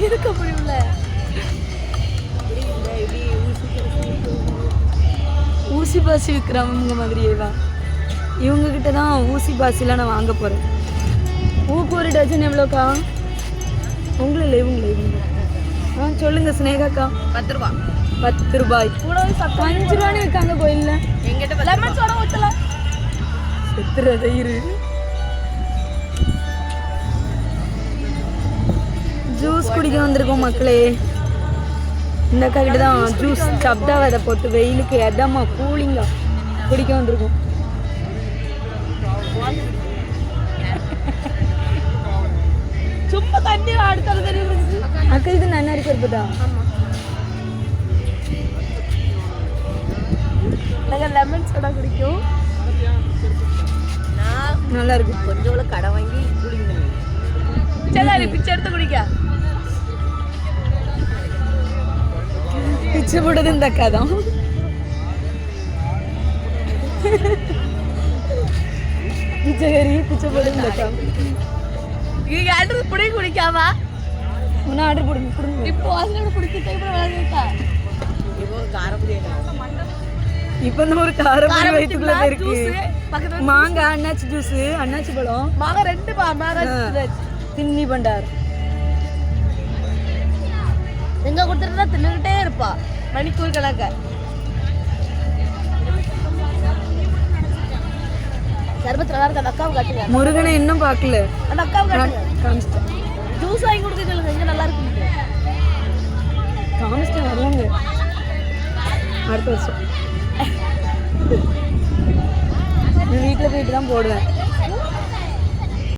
இருக்க முடியல. ஊசி பாசி விற்கிறவங்க மாதிரியேவா? இவங்க கிட்ட தான் ஊசி பாசிலாம் நான் வாங்க போகிறேன். ஊக்கு ஒரு டஜன் எவ்வளோக்கா? உங்களும் இல்லை இவங்க சொல்லுங்கள் ஸ்னேகாக்கா. 10 ரூபா. 10 ரூபாய். 5 ரூபான்னு விற்காங்க கோயிலில். எங்கிட்ட லெமன் சோடா ஊற்றல. செத்துற தயிர். ஜூஸ் குடிக்க வந்திருக்கோம் மக்களே. இந்த அக்கா கிட்ட தான் ஜூஸ் சப்தா விதை போட்டு வெயிலுக்கு எதமா கூலிங்கா குடிக்க வந்திருக்கோம். சும்மா தண்ணி அடுத்தது தெரியும் அக்கா. இது நல்லா இருக்கிறதா? நாங்கள் லெமன் சோடா குடிக்கும். நல்லா இருக்கு. கொஞ்சம் கடை வாங்கி குடிங்க. சரி பிச்சை எடுத்து குடிக்க. பிச்சை போட்டது இந்த அக்கா தான். பிச்சைக்காரி பிச்சை போட்டது இந்த அக்கா. நீங்க ஆர்டர் புடி குடிக்காமா? முன்ன ஆர்டர் கொடுங்க. இப்போ வாசலோட குடிக்க டைப்ல வாங்கிட்டா. இப்போ காரப்பொடி. இப்போ இந்த ஒரு காரப்பொடி வயித்துக்குள்ள இருக்கு. பக்கத்துல மாங்காய் அண்ணாச்சி ஜூஸ், அண்ணாச்சி பழம். மாங்காய் 2 மாங்காய் தின்னி பண்டார். எங்க கொடுத்துட்டா தின்னுகிட்டே இருப்பா மணிக்கூர் கணக்க. சர்பத் நல்லா இருக்கு. அந்த அக்காவை காட்டுங்க. முருகனை இன்னும் பார்க்கல. அந்த அக்காவை காட்டுங்க. ஜூஸ் வாங்கி கொடுக்க சொல்லுங்க. இங்க நல்லா இருக்கு. காமிச்சிட்டு வருவாங்க அடுத்த வருஷம். வீட்டில் போயிட்டு தான் போடுவேன்.